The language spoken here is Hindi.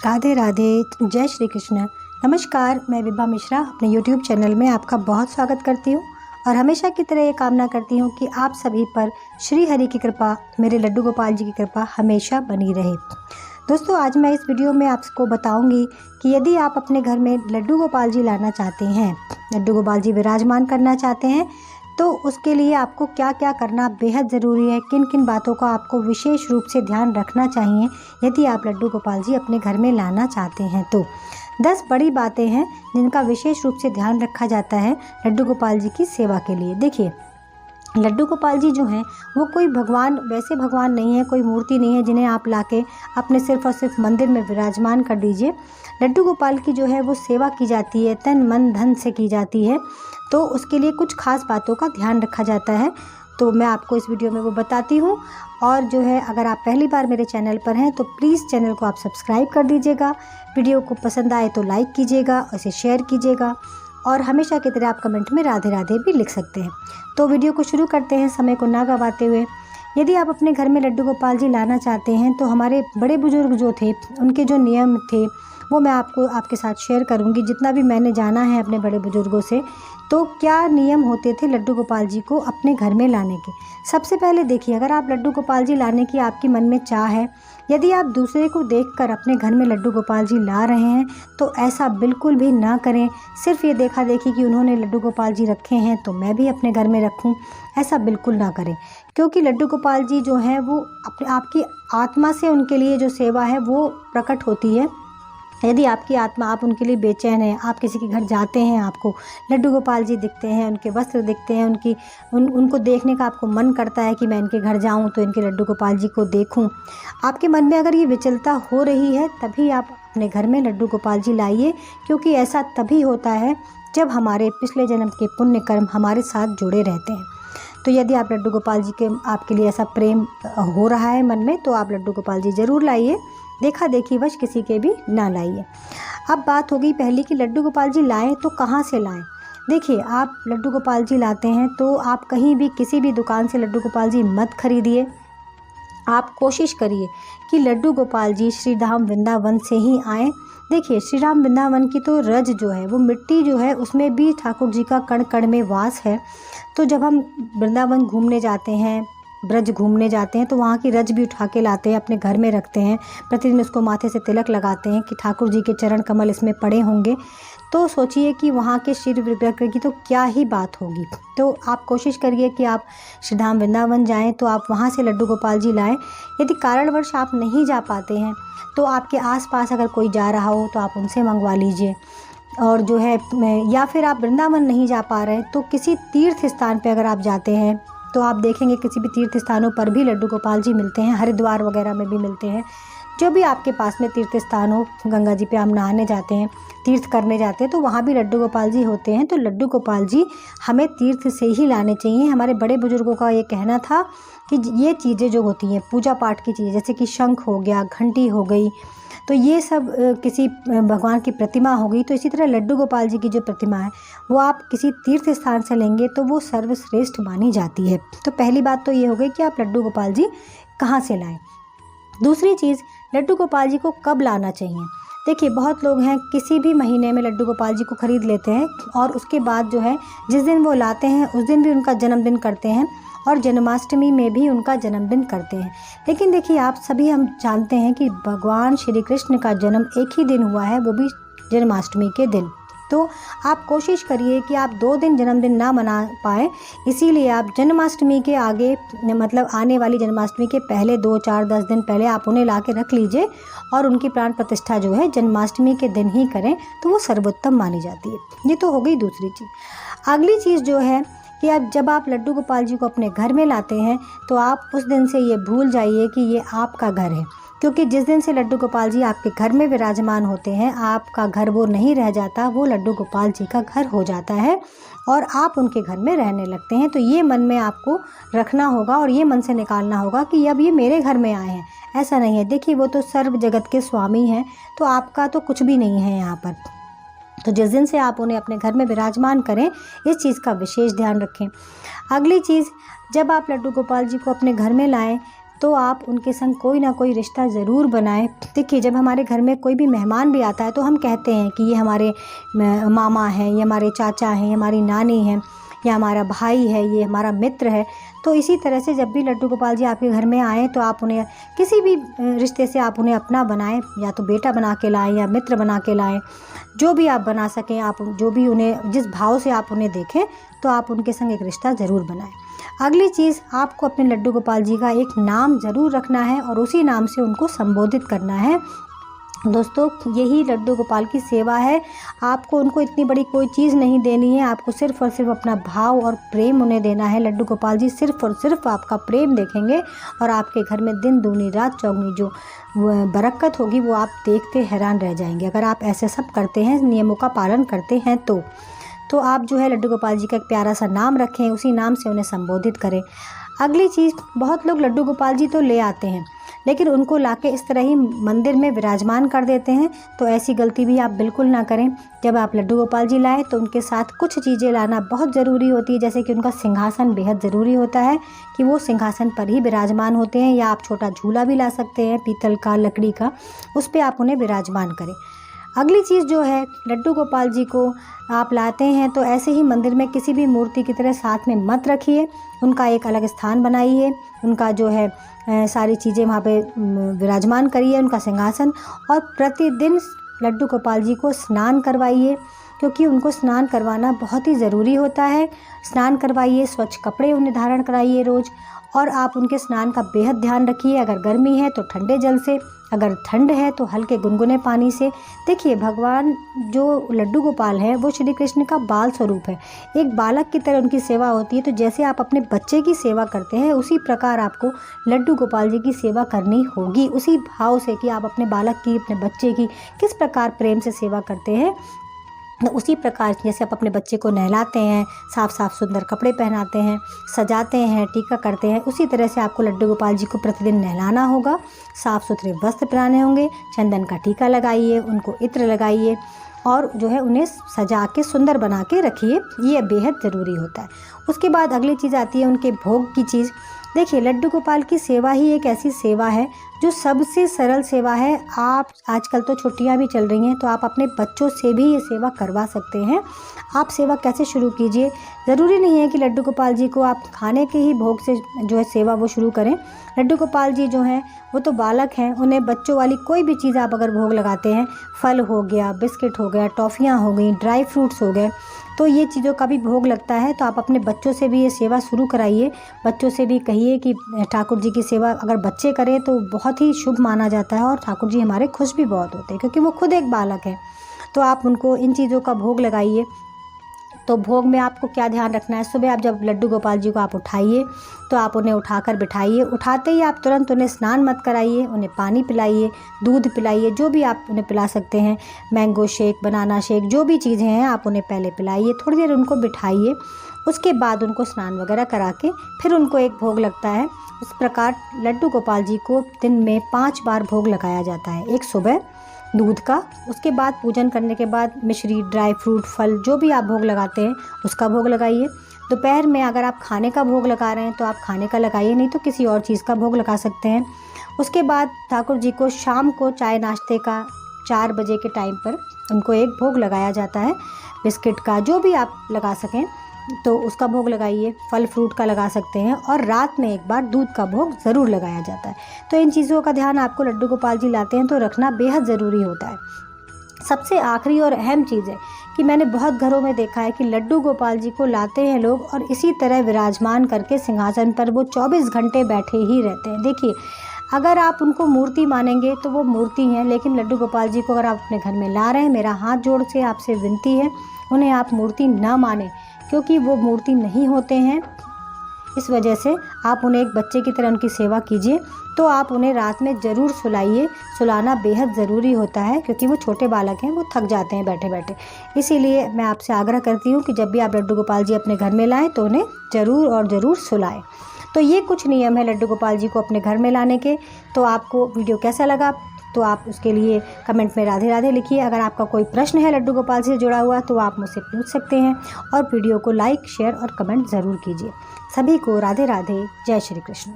राधे राधे, जय श्री कृष्ण। नमस्कार, मैं विभा मिश्रा अपने YouTube चैनल में आपका बहुत स्वागत करती हूँ और हमेशा की तरह ये कामना करती हूँ कि आप सभी पर श्री हरि की कृपा, मेरे लड्डू गोपाल जी की कृपा हमेशा बनी रहे। दोस्तों, आज मैं इस वीडियो में आपको बताऊंगी कि यदि आप अपने घर में लड्डू गोपाल जी लाना चाहते हैं, लड्डू गोपाल जी विराजमान करना चाहते हैं, तो उसके लिए आपको क्या क्या करना बेहद ज़रूरी है, किन किन बातों का आपको विशेष रूप से ध्यान रखना चाहिए यदि आप लड्डू गोपाल जी अपने घर में लाना चाहते हैं। तो 10 बड़ी बातें हैं जिनका विशेष रूप से ध्यान रखा जाता है लड्डू गोपाल जी की सेवा के लिए। देखिए, लड्डू गोपाल जी जो हैं वो कोई भगवान, वैसे भगवान नहीं है, कोई मूर्ति नहीं है जिन्हें आप लाके अपने सिर्फ और सिर्फ मंदिर में विराजमान कर दीजिए। लड्डू गोपाल की जो है वो सेवा की जाती है, तन मन धन से की जाती है, तो उसके लिए कुछ खास बातों का ध्यान रखा जाता है। तो मैं आपको इस वीडियो में वो बताती हूँ। और जो है, अगर आप पहली बार मेरे चैनल पर हैं तो प्लीज़ चैनल को आप सब्सक्राइब कर दीजिएगा। वीडियो को पसंद आए तो लाइक कीजिएगा, इसे शेयर कीजिएगा और हमेशा की तरह आप कमेंट में राधे राधे भी लिख सकते हैं। तो वीडियो को शुरू करते हैं समय को ना गवाते हुए। यदि आप अपने घर में लड्डू गोपाल जी लाना चाहते हैं तो हमारे बड़े बुजुर्ग जो थे, उनके जो नियम थे वो मैं आपके साथ शेयर करूंगी, जितना भी मैंने जाना है अपने बड़े बुजुर्गों से। तो क्या नियम होते थे लड्डू गोपाल जी को अपने घर में लाने के। सबसे पहले देखिए, अगर आप लड्डू गोपाल जी लाने की आपकी मन में चाह है, यदि आप दूसरे को देखकर अपने घर में लड्डू गोपाल जी ला रहे हैं तो ऐसा बिल्कुल भी ना करें। सिर्फ ये देखा देखी कि उन्होंने लड्डू गोपाल जी रखे हैं तो मैं भी अपने घर में रखूं, ऐसा बिल्कुल ना करें। क्योंकि लड्डू गोपाल जी जो हैं वो आपकी आत्मा से उनके लिए जो सेवा है वो प्रकट होती है। यदि आपकी आत्मा, आप उनके लिए बेचैन हैं, आप किसी के घर जाते हैं, आपको लड्डू गोपाल जी दिखते हैं, उनके वस्त्र दिखते हैं, उनको देखने का आपको मन करता है कि मैं इनके घर जाऊं तो इनके लड्डू गोपाल जी को देखूं, आपके मन में अगर ये विचलता हो रही है, तभी आप अपने घर में लड्डू गोपाल जी लाइए। क्योंकि ऐसा तभी होता है जब हमारे पिछले जन्म के पुण्य कर्म हमारे साथ जुड़े रहते हैं। तो यदि आप लड्डू गोपाल जी के, आपके लिए ऐसा प्रेम हो रहा है मन में, तो आप लड्डू गोपाल जी ज़रूर लाइए, देखा देखी वश किसी के भी ना लाइए। अब बात हो गई पहली कि लड्डू गोपाल जी लाएं तो कहाँ से लाएं। देखिए, आप लड्डू गोपाल जी लाते हैं तो आप कहीं भी किसी भी दुकान से लड्डू गोपाल जी मत खरीदिए। आप कोशिश करिए कि लड्डू गोपाल जी श्री धाम वृंदावन से ही आएँ। देखिए, श्री राम वृंदावन की तो रज जो है, वो मिट्टी जो है, उसमें भी ठाकुर जी का कण कण में वास है। तो जब हम वृंदावन घूमने जाते हैं, ब्रज घूमने जाते हैं, तो वहाँ की रज भी उठा के लाते हैं, अपने घर में रखते हैं, प्रतिदिन उसको माथे से तिलक लगाते हैं कि ठाकुर जी के चरण कमल इसमें पड़े होंगे। तो सोचिए कि वहाँ के श्री विग्रह की तो क्या ही बात होगी। तो आप कोशिश करिए कि आप श्री धाम वृंदावन जाएँ तो आप वहाँ से लड्डू गोपाल जी लाएँ। यदि कारणवश आप नहीं जा पाते हैं तो आपके आसपास अगर कोई जा रहा हो तो आप उनसे मंगवा लीजिए। और जो है, या फिर आप वृंदावन नहीं जा पा रहे हैं तो किसी तीर्थ स्थान पे अगर आप जाते हैं तो आप देखेंगे किसी भी तीर्थ स्थानों पर भी लड्डू गोपाल जी मिलते हैं, हरिद्वार वगैरह में भी मिलते हैं। जो भी आपके पास में तीर्थ स्थान हो, गंगा जी पे हम नहाने जाते हैं, तीर्थ करने जाते हैं, तो वहाँ भी लड्डू गोपाल जी होते हैं। तो लड्डू गोपाल जी हमें तीर्थ से ही लाने चाहिए। हमारे बड़े बुजुर्गों का ये कहना था कि ये चीज़ें जो होती हैं, पूजा पाठ की चीज़ें, जैसे कि शंख हो गया, घंटी हो गई, तो ये सब किसी भगवान की प्रतिमा हो गई, तो इसी तरह लड्डू गोपाल जी की जो प्रतिमा है वो आप किसी तीर्थ स्थान से लेंगे तो वो सर्वश्रेष्ठ मानी जाती है। तो पहली बात तो ये हो गई कि आप लड्डू गोपाल जी कहाँ से लाएं। दूसरी चीज़, लड्डू गोपाल जी को कब लाना चाहिए। देखिए, बहुत लोग हैं किसी भी महीने में लड्डू गोपाल जी को ख़रीद लेते हैं और उसके बाद जो है, जिस दिन वो लाते हैं उस दिन भी उनका जन्मदिन करते हैं और जन्माष्टमी में भी उनका जन्मदिन करते हैं। लेकिन देखिए, आप सभी हम जानते हैं कि भगवान श्री कृष्ण का जन्म एक ही दिन हुआ है, वो भी जन्माष्टमी के दिन। तो आप कोशिश करिए कि आप 2 दिन जन्मदिन ना मना पाएँ, इसीलिए आप जन्माष्टमी के आगे, मतलब आने वाली जन्माष्टमी के पहले 2, 4, 10 दिन पहले आप उन्हें ला के रख लीजिए और उनकी प्राण प्रतिष्ठा जो है जन्माष्टमी के दिन ही करें, तो वो सर्वोत्तम मानी जाती है। ये तो हो गई दूसरी चीज़। अगली चीज़ जो है कि जब आप लड्डू गोपाल जी को अपने घर में लाते हैं तो आप उस दिन से ये भूल जाइए कि ये आपका घर है। क्योंकि जिस दिन से लड्डू गोपाल जी आपके घर में विराजमान होते हैं, आपका घर वो नहीं रह जाता, वो लड्डू गोपाल जी का घर हो जाता है और आप उनके घर में रहने लगते हैं। तो ये मन में आपको रखना होगा और ये मन से निकालना होगा कि अब ये मेरे घर में आए हैं, ऐसा नहीं है। देखिए, वो तो सर्व जगत के स्वामी हैं, तो आपका तो कुछ भी नहीं है यहाँ पर। तो जिस दिन से आप उन्हें अपने घर में विराजमान करें, इस चीज़ का विशेष ध्यान रखें। अगली चीज़, जब आप लड्डू गोपाल जी को अपने घर में लाएं तो आप उनके संग कोई ना कोई रिश्ता ज़रूर बनाएं। देखिए, जब हमारे घर में कोई भी मेहमान भी आता है तो हम कहते हैं कि ये हमारे मामा हैं, ये हमारे चाचा हैं, ये हमारी नानी हैं, या हमारा भाई है, ये हमारा मित्र है। तो इसी तरह से जब भी लड्डू गोपाल जी आपके घर में आएँ तो आप उन्हें किसी भी रिश्ते से आप उन्हें अपना बनाएं, या तो बेटा बना के लाएं या मित्र बना के लाएं, जो भी आप बना सकें। आप जो भी उन्हें जिस भाव से आप उन्हें देखें तो आप उनके संग एक रिश्ता ज़रूर बनाएं। अगली चीज़, आपको अपने लड्डू गोपाल जी का एक नाम ज़रूर रखना है और उसी नाम से उनको संबोधित करना है। दोस्तों, यही लड्डू गोपाल की सेवा है। आपको उनको इतनी बड़ी कोई चीज़ नहीं देनी है, आपको सिर्फ़ और सिर्फ अपना भाव और प्रेम उन्हें देना है। लड्डू गोपाल जी सिर्फ़ और सिर्फ आपका प्रेम देखेंगे और आपके घर में दिन दूनी रात चौगनी जो बरकत होगी वो आप देखते हैरान रह जाएंगे। अगर आप ऐसे सब करते हैं, नियमों का पालन करते हैं तो आप जो है लड्डू गोपाल जी का एक प्यारा सा नाम रखें, उसी नाम से उन्हें संबोधित करें। अगली चीज़, बहुत लोग लड्डू गोपाल जी तो ले आते हैं लेकिन उनको लाके इस तरह ही मंदिर में विराजमान कर देते हैं। तो ऐसी गलती भी आप बिल्कुल ना करें। जब आप लड्डू गोपाल जी लाएं तो उनके साथ कुछ चीज़ें लाना बहुत ज़रूरी होती है, जैसे कि उनका सिंहासन बेहद ज़रूरी होता है कि वो सिंहासन पर ही विराजमान होते हैं, या आप छोटा झूला भी ला सकते हैं पीतल का, लकड़ी का, उस पर आप उन्हें विराजमान करें। अगली चीज़ जो है, लड्डू गोपाल जी को आप लाते हैं तो ऐसे ही मंदिर में किसी भी मूर्ति की तरह साथ में मत रखिए, उनका एक अलग स्थान बनाइए, उनका जो है सारी चीज़ें वहाँ पे विराजमान करिए, उनका सिंहासन। और प्रतिदिन लड्डू गोपाल जी को स्नान करवाइए, क्योंकि उनको स्नान करवाना बहुत ही ज़रूरी होता है। स्नान करवाइए, स्वच्छ कपड़े उन्हें धारण कराइए रोज़, और आप उनके स्नान का बेहद ध्यान रखिए। अगर गर्मी है तो ठंडे जल से, अगर ठंड है तो हल्के गुनगुने पानी से। देखिए, भगवान जो लड्डू गोपाल है वो श्री कृष्ण का बाल स्वरूप है, एक बालक की तरह उनकी सेवा होती है। तो जैसे आप अपने बच्चे की सेवा करते हैं उसी प्रकार आपको लड्डू गोपाल जी की सेवा करनी होगी, उसी भाव से कि आप अपने बालक की, अपने बच्चे की किस प्रकार प्रेम से सेवा करते हैं। तो उसी प्रकार जैसे आप अपने बच्चे को नहलाते हैं, साफ़ साफ़ सुंदर कपड़े पहनाते हैं, सजाते हैं, टीका करते हैं, उसी तरह से आपको लड्डू गोपाल जी को प्रतिदिन नहलाना होगा, साफ़ सुथरे वस्त्र पहनाने होंगे, चंदन का टीका लगाइए, उनको इत्र लगाइए और जो है उन्हें सजा के सुंदर बना के रखिए। ये बेहद ज़रूरी होता है। उसके बाद अगली चीज़ आती है उनके भोग की चीज़। देखिए, लड्डू गोपाल की सेवा ही एक ऐसी सेवा है जो सबसे सरल सेवा है। आप आजकल तो छुट्टियां भी चल रही हैं तो आप अपने बच्चों से भी ये सेवा करवा सकते हैं। आप सेवा कैसे शुरू कीजिए, ज़रूरी नहीं है कि लड्डू गोपाल जी को आप खाने के ही भोग से जो है सेवा वो शुरू करें। लड्डू गोपाल जी जो हैं वो तो बालक हैं, उन्हें बच्चों वाली कोई भी चीज़ आप अगर भोग लगाते हैं, फल हो गया, बिस्किट हो गया, टॉफ़ियाँ हो गई, ड्राई फ्रूट्स हो गए, तो ये चीज़ों का भी भोग लगता है। तो आप अपने बच्चों से भी ये सेवा शुरू कराइए। बच्चों से भी कहिए कि ठाकुर जी की सेवा अगर बच्चे करें तो बहुत ही शुभ माना जाता है और ठाकुर जी हमारे खुश भी बहुत होते हैं, क्योंकि वो खुद एक बालक है। तो आप उनको इन चीज़ों का भोग लगाइए। तो भोग में आपको क्या ध्यान रखना है, सुबह आप जब लड्डू गोपाल जी को आप उठाइए तो आप उन्हें उठाकर बिठाइए। उठाते ही आप तुरंत उन्हें स्नान मत कराइए, उन्हें पानी पिलाइए, दूध पिलाइए, जो भी आप उन्हें पिला सकते हैं, मैंगो शेक, बनाना शेक, जो भी चीज़ें हैं आप उन्हें पहले पिलाइए। थोड़ी देर उनको बिठाइए, उसके बाद उनको स्नान वगैरह करा के फिर उनको एक भोग लगता है। इस प्रकार लड्डू गोपाल जी को दिन में 5 बार भोग लगाया जाता है। एक सुबह दूध का, उसके बाद पूजन करने के बाद मिश्री, ड्राई फ्रूट, फल, जो भी आप भोग लगाते हैं उसका भोग लगाइए। दोपहर में अगर आप खाने का भोग लगा रहे हैं तो आप खाने का लगाइए, नहीं तो किसी और चीज़ का भोग लगा सकते हैं। उसके बाद ठाकुर जी को शाम को चाय नाश्ते का 4 बजे के टाइम पर उनको एक भोग लगाया जाता है, बिस्किट का, जो भी आप लगा सकें तो उसका भोग लगाइए। फल फ्रूट का लगा सकते हैं और रात में एक बार दूध का भोग ज़रूर लगाया जाता है। तो इन चीज़ों का ध्यान आपको लड्डू गोपाल जी लाते हैं तो रखना बेहद ज़रूरी होता है। सबसे आखिरी और अहम चीज़ है कि मैंने बहुत घरों में देखा है कि लड्डू गोपाल जी को लाते हैं लोग और इसी तरह विराजमान करके सिंहासन पर वो 24 घंटे बैठे ही रहते हैं। देखिए, अगर आप उनको मूर्ति मानेंगे तो वो मूर्ति हैं, लेकिन लड्डू गोपाल जी को अगर आप अपने घर में ला रहे हैं, मेरा हाथ जोड़ से आपसे विनती है उन्हें आप मूर्ति ना माने, क्योंकि वो मूर्ति नहीं होते हैं। इस वजह से आप उन्हें एक बच्चे की तरह उनकी सेवा कीजिए। तो आप उन्हें रात में ज़रूर सुलाइए, सुलाना बेहद ज़रूरी होता है, क्योंकि वो छोटे बालक हैं, वो थक जाते हैं बैठे बैठे। इसीलिए मैं आपसे आग्रह करती हूँ कि जब भी आप लड्डू गोपाल जी अपने घर में लाएं तो उन्हें ज़रूर और ज़रूर सुलाएं। तो ये कुछ नियम है लड्डू गोपाल जी को अपने घर में लाने के। तो आपको वीडियो कैसा लगा तो आप उसके लिए कमेंट में राधे राधे लिखिए। अगर आपका कोई प्रश्न है लड्डू गोपाल से जुड़ा हुआ तो आप मुझसे पूछ सकते हैं, और वीडियो को लाइक, शेयर और कमेंट ज़रूर कीजिए। सभी को राधे राधे, जय श्री कृष्ण।